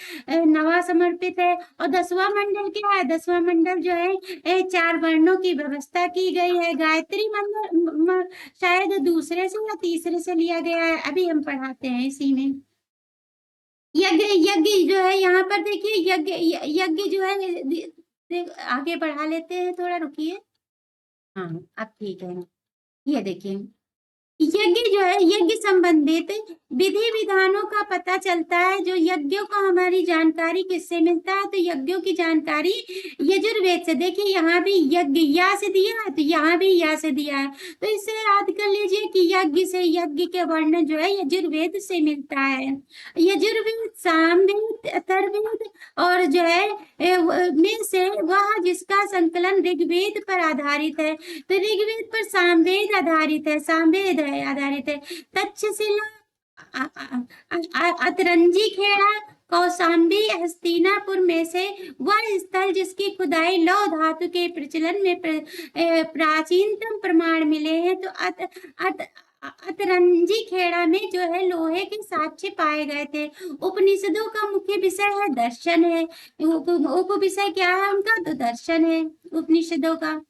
नवा समर्पित है। और 10वां मंडल क्या है? 10वां मंडल जो है 4 वर्णों की व्यवस्था की गई है। गायत्री मंडल शायद दूसरे से या तीसरे से लिया गया है, अभी हम पढ़ाते हैं इसी में। यज्ञ यज्ञ जो है यहाँ पर देखिए, यज्ञ यज्ञ जो है आगे बढ़ा लेते हैं, थोड़ा रुकिए। हाँ, अब ठीक है। ये देखिए, यज्ञ जो है, यज्ञ संबंधित विधि विधानों का पता चलता है। जो यज्ञों का हमारी जानकारी किससे मिलता है, तो यज्ञों की जानकारी यजुर्वेद से। देखिए यहाँ भी यज्ञ या से दिया है, तो यहाँ भी या से दिया है, तो इसे याद कर लीजिए कि यज्ञ से, यज्ञ के वर्णन जो है यजुर्वेद से मिलता है। यजुर्वेद, सामवेद, अथर्ववेद और जो है में से वह जिसका संकलन ऋग्वेद पर आधारित है। तो ऋग्वेद पर सामवेद आधारित है, सामवेद है आधारित है। तक्षशिला, अतरंजी खेड़ा, कौशाम्बी, हस्तिनापुर में से वह स्थल जिसकी खुदाई लौह धातु के प्रचलन में प्राचीनतम प्रमाण मिले हैं। तो अतरंजी खेड़ा में जो है लोहे के साक्ष्य पाए गए थे। उपनिषदों का मुख्य विषय है दर्शन है। उप विषय क्या है उनका, तो दर्शन है उपनिषदों का।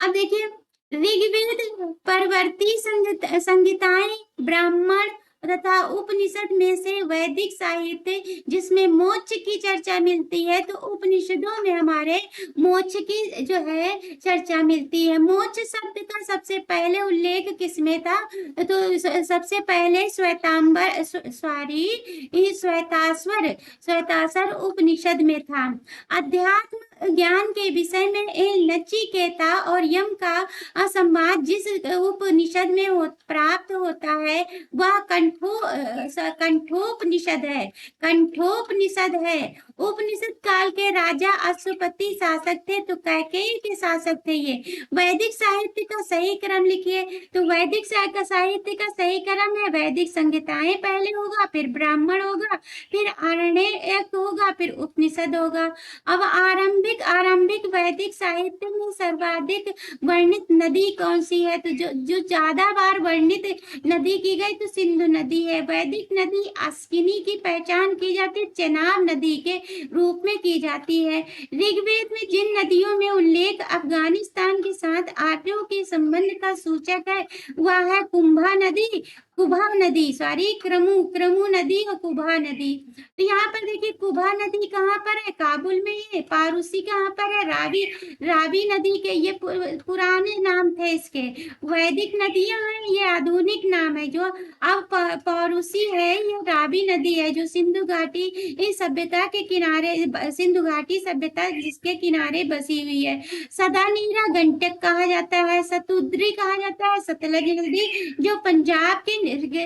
अब देखिए, ऋग्वेद परवर्ती संहिताएं, ब्राह्मण तथा उपनिषद में से वैदिक साहित्य जिसमें मोक्ष की चर्चा मिलती है। तो उपनिषदों में हमारे मोक्ष की जो है चर्चा मिलती है। मोक्ष शब्द का सबसे पहले उल्लेख किसमें था, तो सबसे पहले श्वेताश्वर उपनिषद में था। अध्यात्म ज्ञान के विषय में नचिकेता और यम का संवाद जिस उपनिषद में प्राप्त होता है वह कंठोपनिषद है। कंठोपनिषद है। उपनिषद काल के राजा अश्वपति शासक थे, तो कैकेयी के शासक थे ये। वैदिक साहित्य का सही क्रम लिखिए, तो वैदिक साहित्य का सही क्रम है, वैदिक संहिताएं पहले होगा, फिर ब्राह्मण होगा, फिर आरण्यक होगा, फिर उपनिषद होगा। अब आरंभिक वैदिक साहित्य में सर्वाधिक वर्णित नदी कौन सी है, तो जो ज्यादा बार वर्णित नदी की गई तो सिंधु नदी है। वैदिक नदी अस्किनी की पहचान की जाती है चेनाब नदी के रूप में की जाती है। ऋग्वेद में जिन नदियों में उल्लेख अफगानिस्तान के साथ आर्यों के संबंध का सूचक है वह है कुंभा नदी, क्रमु नदी और कुभा नदी। तो यहाँ पर देखिए, कुभा नदी कहाँ पर है, काबुल में है। पारूसी कहाँ पर है, रावी नदी के ये पुराने नाम थे इसके। वैदिक नदियां हैं, ये आधुनिक नाम है। जो अब पारूसी है, ये रावी नदी है जो सिंधु घाटी इस सभ्यता के किनारे, सिंधु घाटी सभ्यता जिसके किनारे बसी हुई है। सदानीरा गंडक कहा जाता है, सतुद्री कहा जाता है, सतलज नदी जो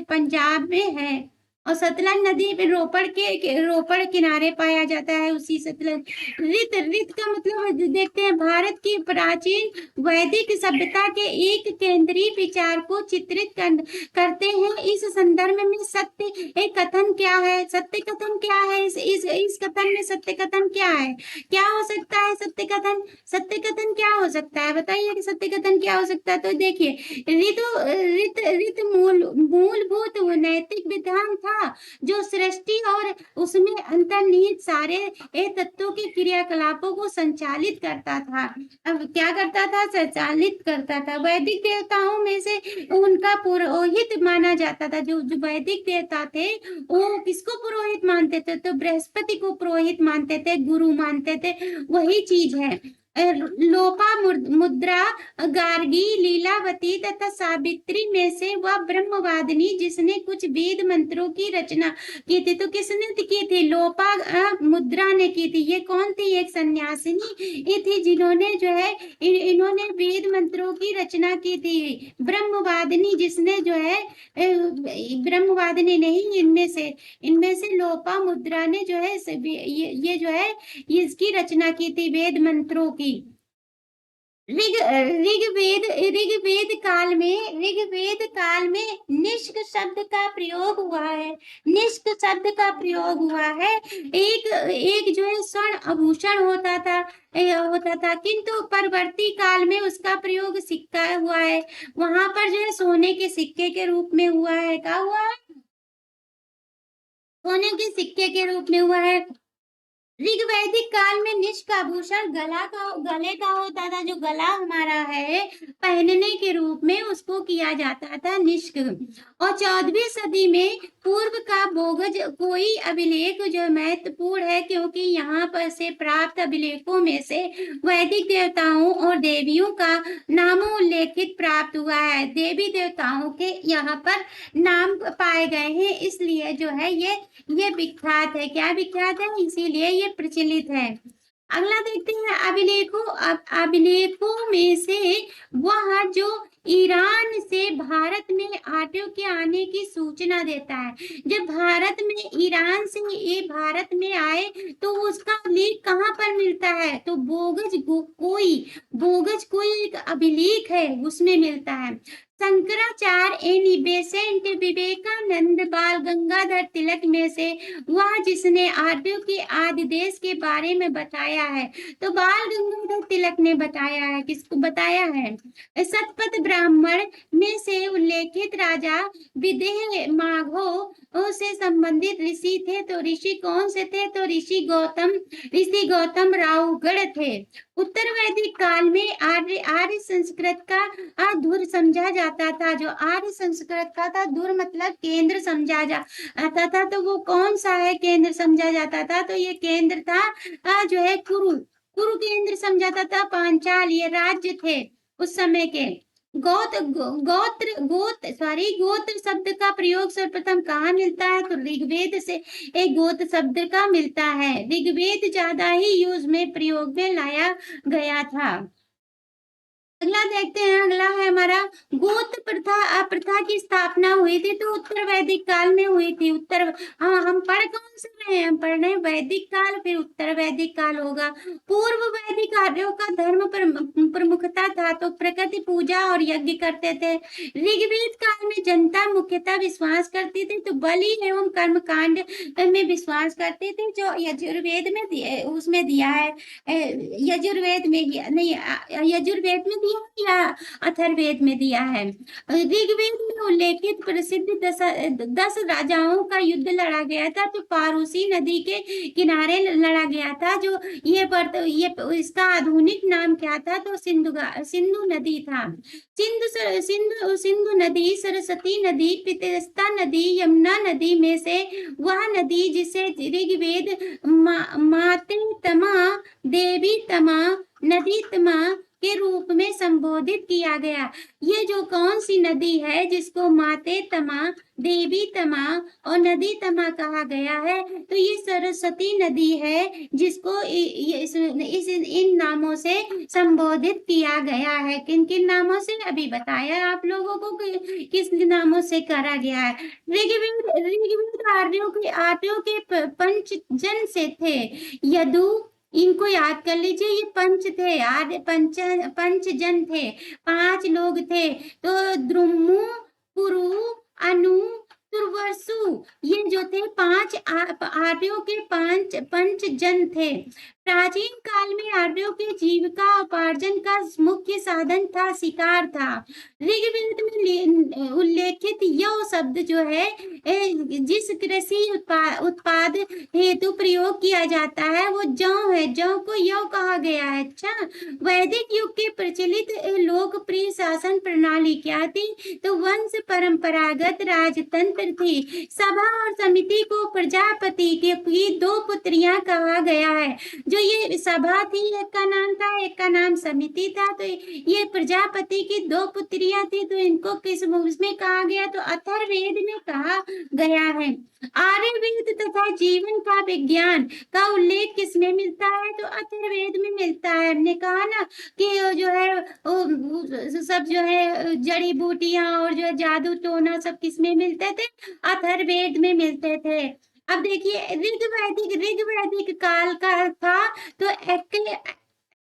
पंजाब में है। और सतलज नदी में रोपड़ किनारे पाया जाता है, उसी सतलज। रित का मतलब देखते हैं, भारत की प्राचीन वैदिक सभ्यता के एक केंद्रीय विचार को चित्रित करते हैं। इस संदर्भ में सत्य एक कथन क्या है, सत्य कथन क्या है, इस कथन में सत्य कथन क्या है, क्या हो सकता है सत्य कथन, सत्य कथन क्या हो सकता है, बताइए कि सत्य कथन क्या हो सकता है। तो देखिए, रित मूलभूत नैतिक विधान था जो सृष्टि और उसमें अंतर्निहित सारे तत्वों के क्रियाकलापों को संचालित करता था। अब क्या करता था, संचालित करता था। वैदिक देवताओं में से उनका पुरोहित माना जाता था। जो वैदिक देवता थे वो किसको पुरोहित मानते थे, तो बृहस्पति को पुरोहित मानते थे, गुरु मानते थे। वही चीज है। लोपा मुद्रा, गार्गी, लीलावती तथा सावित्री में से वह ब्रह्मवादिनी जिसने कुछ वेद मंत्रों की रचना की थी। तो किसने की थी, लोपा मुद्रा ने की थी। ये कौन थी, एक सन्यासिनी थी जिन्होंने जो है इन्होंने वेद मंत्रों की रचना की थी। ब्रह्मवादिनी जिसने जो है ब्रह्मवादिनी नहीं, इनमें से लोपा मुद्रा ने जो है ये जो है इसकी रचना की थी वेद मंत्रों की। ऋग्वेद काल में निष्क शब्द का प्रयोग हुआ है। निष्क शब्द का प्रयोग हुआ है। एक जो है स्वर्ण आभूषण होता था, किंतु परवर्ती काल में उसका प्रयोग सिक्का हुआ है। वहां पर जो है सोने के सिक्के के रूप में हुआ है। क्या हुआ है, सोने के सिक्के के रूप में हुआ है। ऋग्वैदिक काल में निष्क आभूषण गले का होता था, जो गला हमारा है पहनने के रूप में उसको किया जाता था निष्क। और 14वीं सदी में पूर्व का बोगज कोई अभिलेख जो महत्वपूर्ण है, क्योंकि यहाँ पर से प्राप्त अभिलेखों में से वैदिक देवताओं और देवियों का नामोल्लेखित प्राप्त हुआ है। देवी देवताओं के यहाँ पर नाम पाए गए हैं, इसलिए जो है ये विख्यात है। क्या विख्यात है? इसीलिए ये प्रचलित है। अगला देखते हैं अभिलेखों में से वह जो ईरान से भारत में आटे के आने की सूचना देता है। जब भारत में ईरान से ये भारत में आए तो उसका लेख कहाँ पर मिलता है? तो बोगज कोई एक अभिलेख है उसमें मिलता है। शंकराचार्य एनी बेसेंट विवेकानंद बाल गंगाधर तिलक में से वह जिसने आर्यों के आदि देश के बारे में बताया है। तो बाल गंगाधर तिलक ने बताया है। किसको बताया है? शतपथ ब्राह्मण में से उल्लेखित राजा विदेह माघो से संबंधित ऋषि थे। तो ऋषि कौन से थे? तो ऋषि गौतम रावगढ़ थे। उत्तर वैदिक काल में आर्य संस्कृत का धुर समझा जाता था। जो आर्य संस्कृत का था, धुर मतलब केंद्र समझा जाता था। तो वो कौन सा है केंद्र समझा जाता था? तो ये केंद्र था जो है कुरु केंद्र समझाता था। पांचाल ये राज्य थे उस समय के। गोत्र शब्द का प्रयोग सर्वप्रथम कहाँ मिलता है? तो ऋग्वेद से एक गोत्र शब्द का मिलता है। ऋग्वेद ज्यादा ही यूज में प्रयोग में लाया गया था। अगला देखते हैं। अगला है हमारा गोत्र प्रथा की स्थापना हुई थी तो उत्तर वैदिक काल में हुई थी। हम पढ़ कौन से रहे हैं? हम पढ़ रहे हैं वैदिक काल, फिर उत्तर वैदिक काल होगा। पूर्व वैदिक आर्यों का धर्म प्रमुखता था, तो प्रकृति पूजा और यज्ञ करते थे। ऋग्वेद काल में जनता मुख्यतः विश्वास करती थी, तो बलि एवं कर्म कांड में विश्वास करते थे, जो यजुर्वेद में उसमें दिया है। यजुर्वेद में नहीं, यजुर्वेद में दिया या अथर्ववेद में दिया है। ऋग्वेद में उल्लेखित प्रसिद्ध 10 राजाओं का युद्ध लड़ा गया था, तो पारूसी नदी के किनारे लड़ा गया था। जो ये इसका आधुनिक नाम क्या था? तो सिंधु नदी था। सिंधु नदी, सरस्वती नदी, पितेस्ता नदी, यमुना नदी में से वह नदी जिसे ऋग्वेद माते तमा, देवी तमा, नदी तमा के रूप में संबोधित किया गया। ये जो कौन सी नदी है जिसको माते तमा, देवी तमा और नदी तमा कहा गया है? तो ये सरस्वती नदी है, जिसको इन नामों से संबोधित किया गया है। किन किन नामों से? अभी बताया आप लोगों को किस नामों से करा गया है। ऋग्वेद आर्यों के पंचजन से थे। यदु, इनको याद कर लीजिए, ये पंच थे, आर्य पंचजन थे, 5 लोग थे। तो द्रुमु, पुरु, अनु, तुर्वसु, ये जो थे 5 आर्यों के पंचजन थे। प्राचीन काल में आर्यों के जीविका उपार्जन का मुख्य साधन था शिकार था। ऋग्वेद में उल्लेखित यव शब्द जो है जिस कृषि उत्पाद हेतु प्रयोग किया जाता है वो जौ है। जौ को यव कहा गया है। अच्छा, वैदिक युग के प्रचलित लोकप्रिय शासन प्रणाली क्या थी? तो वंश परंपरागत राजतंत्र थी। सभा और समिति को प्रजापति की 2 पुत्रियां कहा गया है। जो ये सभा थी, एक का नाम था, एक का नाम समिति था। तो ये प्रजापति की 2 पुत्रियां थी, तो इनको किस उसमें कहा गया? तो अथर्ववेद में कहा गया है। आर्यवेद तथा जीवन का विज्ञान का उल्लेख किसमें मिलता है? तो अथर्ववेद में मिलता है। हमने कहा ना कि जो है सब जो है जड़ी बूटियां और जो है जादू टोना सब किसमें मिलते थे? अथर्ववेद में मिलते थे। अब देखिए ऋग्वैदिक काल का था, तो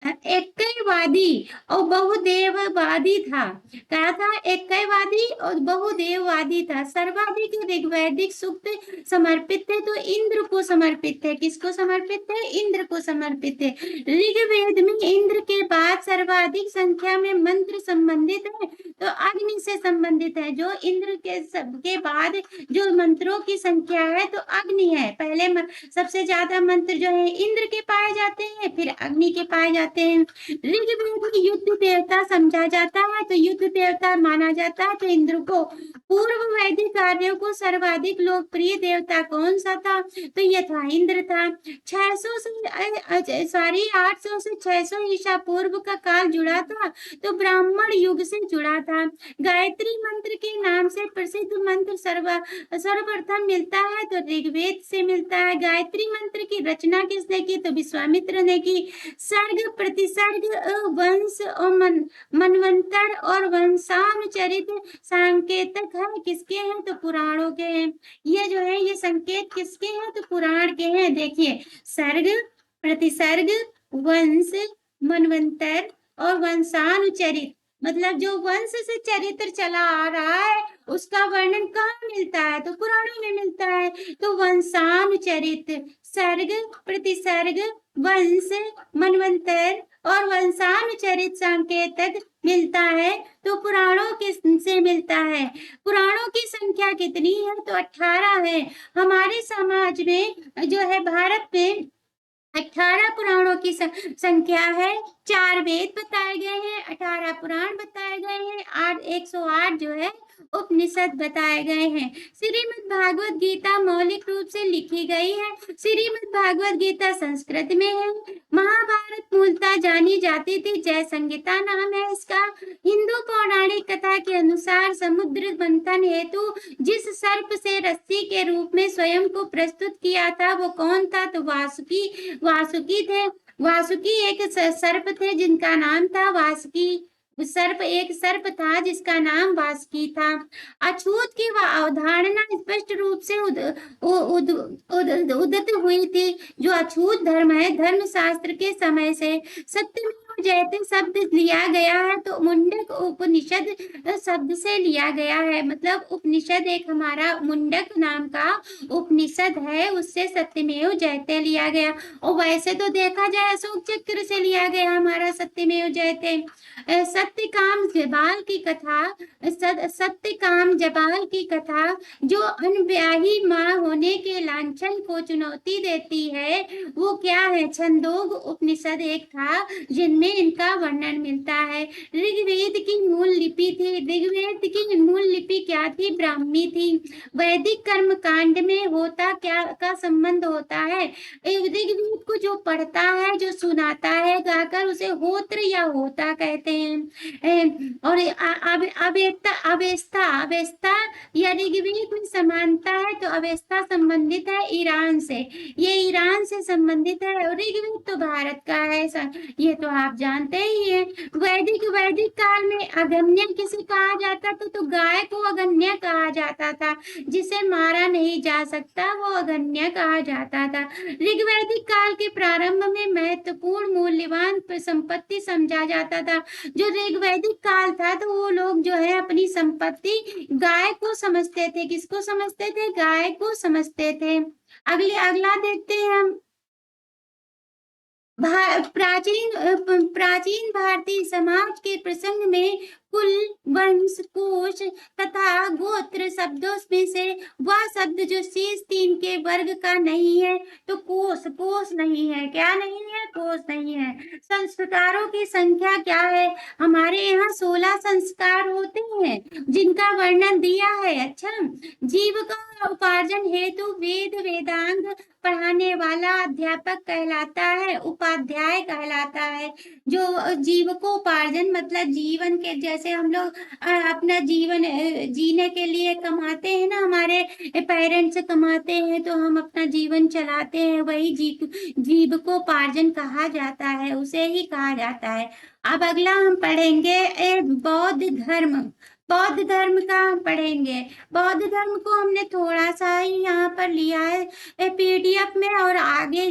एकैवादी और बहुदेववादी था। क्या था? एकैवादी और बहुदेववादी था। सर्वाधिक ऋग्वैदिक सूक्त समर्पित थे, तो इंद्र को समर्पित थे। किसको समर्पित थे? इंद्र को समर्पित थे। ऋग्वेद में इंद्र के बाद सर्वाधिक संख्या में मंत्र संबंधित है, तो अग्नि से संबंधित है। जो इंद्र के सबके बाद जो मंत्रों की संख्या है तो अग्नि है। पहले सबसे ज्यादा मंत्र जो है इंद्र के पाए जाते हैं, फिर अग्नि के पाए जाते हैं। ऋग्वेद में युद्ध देवता समझा जाता है, तो युद्ध देवता माना जाता है, तो इंद्र को। पूर्व वैदिक कार्यों को सर्वाधिक लोकप्रिय देवता कौन सा था? तो ये था, इंद्र था। 600 से सॉरी 800 से 600 ईसा पूर्व का काल जुड़ा था, तो ब्राह्मण युग से जुड़ा था। गायत्री मंत्र के नाम से प्रसिद्ध मंत्र सर्वप्रथम मिलता है तो ऋग्वेद से मिलता है। गायत्री मंत्र की रचना किसने की? तो विश्वामित्र ने की। सर्ग प्रतिसर्ग वंश और मनवंतर और वंशानुचरित संकेतक है किसके हैं? तो पुराणों के हैं। ये जो है ये संकेत किसके हैं? तो पुराण के हैं। देखिए, सर्ग, प्रतिसर्ग, वंश, मनवंतर और वंशानुचरित, मतलब जो वंश से चरित्र चला आ रहा है उसका वर्णन कहाँ मिलता है? तो पुराणों में मिलता है। तो वंशानुचरित, सर्ग, प्रतिसर्ग, वंश, मनवंतर और वंशानुचरित संकेतक मिलता है, तो पुराणों के से मिलता है। पुराणों की संख्या कितनी है? तो 18 है। हमारे समाज में जो है भारत में 18 पुराणों की संख्या है। 4 वेद बताए गए हैं, 18 पुराण बताए गए हैं, 108 जो है उपनिषद बताए गए हैं। श्रीमद् भागवत गीता मौलिक रूप से लिखी गई है। श्रीमद् भागवत गीता संस्कृत में है। महाभारत मूलतः जानी जाती थी, जय संहिता नाम है इसका। हिंदू पौराणिक कथा के अनुसार समुद्र मंथन हेतु जिस सर्प से रस्सी के रूप में स्वयं को प्रस्तुत किया था वो कौन था? तो वासुकी थे। वासुकी एक सर्प थे जिनका नाम था वासुकी। एक सर्प था जिसका नाम वासुकी था। अछूत की अवधारणा स्पष्ट रूप से उदित हुई थी। जो अछूत धर्म है, धर्म शास्त्र के समय से सत्यमेव जयते शब्द लिया गया है, तो मुंडक उपनिषद शब्द से लिया गया है। मतलब उपनिषद एक हमारा मुंडक नाम का उपनिषद है, उससे सत्यमेव जयते लिया गया। और वैसे तो देखा जाए अशोक चक्र से लिया गया हमारा सत्यमेव जयते। सत्यकाम जबाल की कथा, सत्यकाम जबाल की कथा जो अनब्याही माँ होने के लांछन को चुनौती देती है, वो क्या है? छंदोग उपनिषद एक था जिनमें इनका वर्णन मिलता है। ऋग्वेद की मूल लिपि थी। ऋग्वेद की मूल लिपि क्या थी? ब्राह्मी थी। वैदिक कर्म कांड में होता क्या का संबंध होता है? ऋग्वेद को जो पढ़ता है, जो सुनाता है गाकर, उसे होत्र या होता कहते हैं। और अवेस्ता या ऋग्वेद में समानता है, तो अवेस्ता संबंधित है ईरान से। ये ईरान से संबंधित है और ऋग्वेद तो भारत का है, ये तो आप जानते ही हैं। वैदिक काल में अगन्य किसे कहा जाता था? तो गाय को अगन्य कहा जाता था। जिसे मारा नहीं जा सकता वो अगन्य कहा जाता था। ऋग्वैदिक काल के प्रारंभ में महत्वपूर्ण मूल्यवान संपत्ति समझा जाता था। जो ऋग्वैदिक काल था तो वो लोग जो है अपनी संपत्ति गाय को समझते थे। किसको समझते थे? गाय को समझते थे। अगला देखते हैं हम। प्राचीन भारतीय समाज के प्रसंग में कुल, वंश, कोश तथा गोत्र शब्दों में से वह शब्द जो शीर्ष 3 के वर्ग का नहीं है, तो कोश नहीं है। क्या नहीं है? कोश नहीं है। संस्कारों की संख्या क्या है? हमारे यहाँ 16 संस्कार होते हैं जिनका वर्णन दिया है। अच्छा, जीव का उपार्जन हेतु वेद वेदांग पढ़ाने वाला अध्यापक कहलाता है, उपाध्याय कहलाता है। जो जीव को उपार्जन मतलब जीवन के, जैसे हम लोग अपना जीवन जीने के लिए कमाते हैं ना, हमारे पेरेंट्स कमाते हैं तो हम अपना जीवन चलाते हैं, वही जीव को उपार्जन कहा जाता है, उसे ही कहा जाता है। अब अगला हम पढ़ेंगे बौद्ध धर्म। बौद्ध धर्म का हम पढ़ेंगे। बौद्ध धर्म को हमने थोड़ा सा ही यहाँ पर लिया है पीडीएफ में, और आगे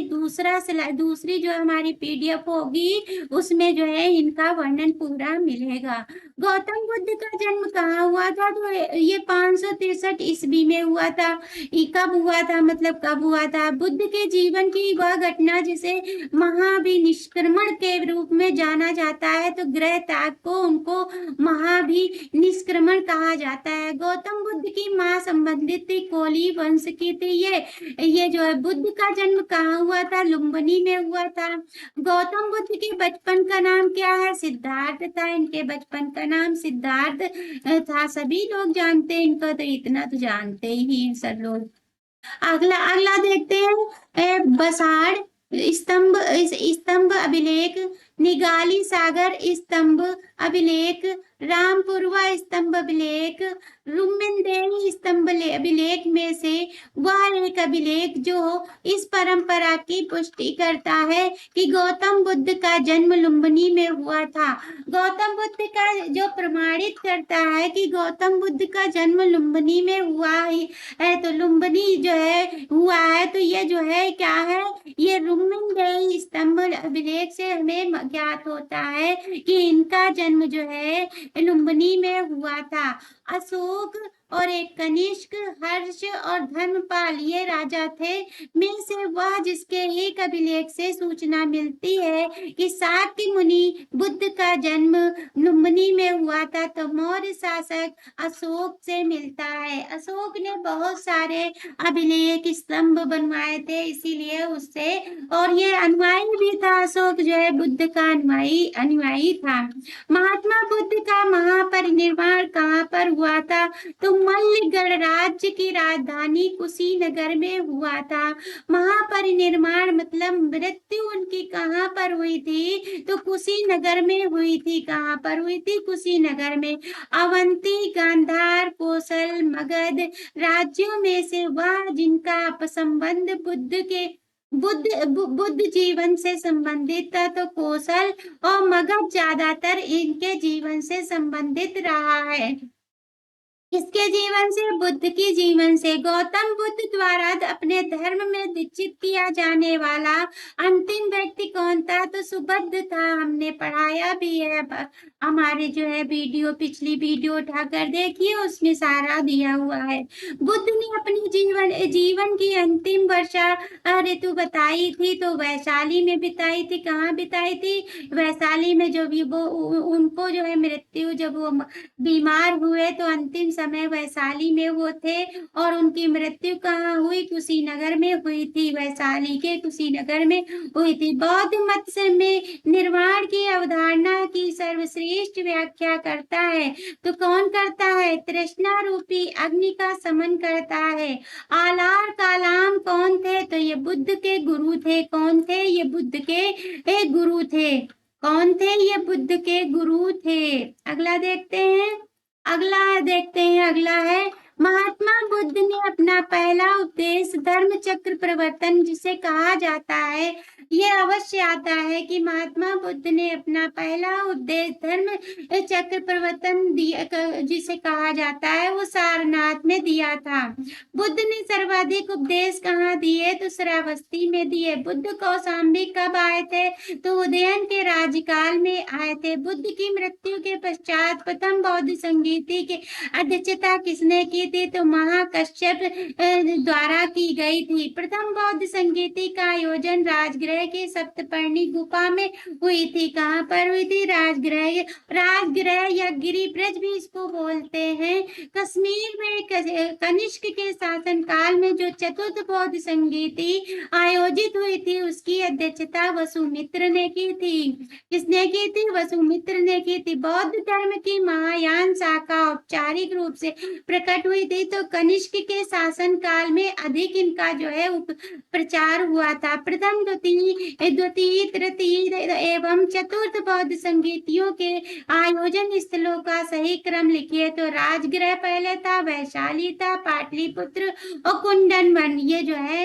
दूसरी जो हमारी पीडीएफ होगी उसमें जो है इनका वर्णन पूरा मिलेगा। गौतम बुद्ध का जन्म कहाँ हुआ था? तो ये 563 ईस्वी में हुआ था। ये कब हुआ था, मतलब कब हुआ था? बुद्ध के जीवन की वह घटना जिसे महाभिनिष्क्रमण के रूप में जाना जाता है, तो गृह त्याग को उनको महाभिनिष्क्रमण कहा जाता है। गौतम बुद्ध की माँ संबंधित थी, कोली वंश की थी। ये जो है बुद्ध का जन्म कहाँ हुआ था? लुम्बिनी में हुआ था। गौतम बुद्ध के बचपन का नाम क्या है? सिद्धार्थ था। इनके बचपन का नाम सिद्धार्थ था। सभी लोग जानते हैं इनको, तो इतना तो जानते ही हैं सब लोग। अगला अगला देखते हैं बसाड़ स्तंभ, स्तंभ अभिलेख, निगाली सागर स्तंभ अभिलेख, रामपुरवा स्तंभ अभिलेख, रुमिनदेही स्तंभ अभिलेख में से वह एक अभिलेख जो इस परंपरा की पुष्टि करता है कि गौतम बुद्ध का जन्म लुम्बिनी में हुआ था। गौतम बुद्ध का जो प्रमाणित करता है कि गौतम बुद्ध का जन्म लुम्बिनी में हुआ है, तो लुम्बिनी जो है हुआ है, तो ये जो है क्या है? ये रुमिनदेही स्तंभ अभिलेख से हमें ज्ञात होता है कि इनका जन्म जो है लुम्बिनी में हुआ था। अशोक और एक कनिष्क, हर्ष और धर्मपाल ये राजा थे में से वह जिसके एक अभिलेख से सूचना मिलती है कि शाक्य मुनि बुद्ध का जन्म लुम्बिनी में हुआ था, तो मौर्य शासक अशोक से मिलता है। अशोक ने बहुत सारे अभिलेख स्तंभ बनवाए थे, इसीलिए उससे, और ये अनुयायी भी था। अशोक जो है बुद्ध का अनुयायी था। महात्मा बुद्ध का महापरिनिर्वाण कहाँ पर हुआ था? तो मल्ल गणराज्य की राजधानी कुशीनगर में हुआ था। महापरिनिर्वाण मतलब मृत्यु उनकी कहाँ पर हुई थी? तो कुशीनगर में हुई थी। कहाँ पर हुई थी? कुशीनगर में। अवंती, गांधार, कोसल, मगध राज्यों में से वह जिनका संबंध बुद्ध जीवन से संबंधित था, तो कौशल और मगध ज्यादातर इनके जीवन से संबंधित रहा है। किसके जीवन से? बुद्ध के जीवन से। गौतम बुद्ध द्वारा अपने धर्म में दीक्षित किया जाने वाला अंतिम व्यक्ति कौन था? तो सुबुद्ध था। हमने पढ़ाया भी है, हमारे जो है वीडियो, पिछली वीडियो उठाकर देखिए, उसमें सारा दिया हुआ है। बुद्ध ने अपनी जीवन की अंतिम वर्षा ऋतु बताई थी, तो वैशाली में बिताई थी। कहाँ बिताई थी? वैशाली में। जो भी वो उनको जो है मृत्यु, जब वो बीमार हुए तो अंतिम समय वैशाली में वो थे, और उनकी मृत्यु कहाँ हुई? कुशीनगर में हुई थी। वैशाली के कुशीनगर में हुई थी। बौद्ध मत में निर्वाण की अवधारणा की सर्वश्रेष्ठ व्याख्या करता है, तो कौन करता है? तृष्णा रूपी अग्नि का समन करता है। आलार कालाम कौन थे? तो ये बुद्ध के गुरु थे। कौन थे? ये बुद्ध के गुरु थे। कौन थे? ये बुद्ध के गुरु थे। अगला देखते हैं। अगला है महात्मा बुद्ध ने अपना पहला उपदेश धर्म चक्र प्रवर्तन जिसे कहा जाता है, ये अवश्य आता है कि महात्मा बुद्ध ने अपना पहला उपदेश धर्म चक्र प्रवर्तन जिसे कहा जाता है, वो सारनाथ में दिया था। बुद्ध ने सर्वाधिक उपदेश कहाँ दिए? तो श्रावस्ती में दिए। बुद्ध कौशाम्बी कब आए थे? तो उदयन के राज्यकाल में आए थे। बुद्ध की मृत्यु के पश्चात प्रथम बौद्ध संगीति की अध्यक्षता किसने की थी? तो महाकश्यप द्वारा की गई थी। प्रथम बौद्ध संगीति का आयोजन राजगृह के सप्तपर्णी गुफा में हुई थी। कहाँ पर हुई थी? राजगृह या गिरिब्रज भी इसको बोलते हैं। कश्मीर में कनिष्क के शासनकाल में जो चतुर्थ बौद्ध संगीति आयोजित हुई थी, उसकी अध्यक्षता वसुमित्र ने की थी। किसने की थी? वसुमित्र ने की थी। बौद्ध धर्म की महायान शाखा औपचारिक रूप से प्रकट हुई हुई थी तो कनिष्क के शासन काल में अधिक इनका जो है प्रचार हुआ था। प्रथम, द्वितीय, तृतीय एवं चतुर्थ बौद्ध संगीतियों के आयोजन स्थलों का सही क्रम लिखिए तो राजगृह पहले था, वैशाली था, पाटलिपुत्र और कुंदन वन। ये जो है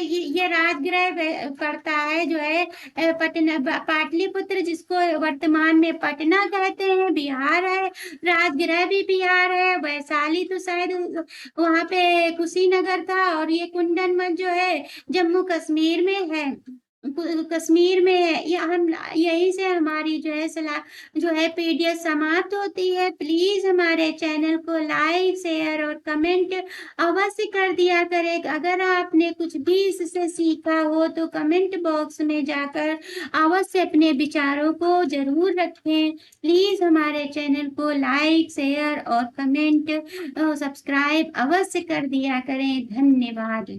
ये राजगृह पड़ता है जो है पटना, पाटलिपुत्र जिसको वर्तमान में पटना कहते हैं, बिहार है। राजगृह भी बिहार है। वैशाली तो शायद वहां पे कुशीनगर था, और ये कुंदन वन जो है जम्मू कश्मीर में है। कश्मीर में है। ये हम यहीं से हमारी जो है सलाह जो है पीडीएफ समाप्त होती है। प्लीज हमारे चैनल को लाइक, शेयर और कमेंट अवश्य कर दिया करें। अगर आपने कुछ भी इससे सीखा हो तो कमेंट बॉक्स में जाकर अवश्य अपने विचारों को जरूर रखें। प्लीज हमारे चैनल को लाइक, शेयर और कमेंट सब्सक्राइब अवश्य कर दिया करें। धन्यवाद।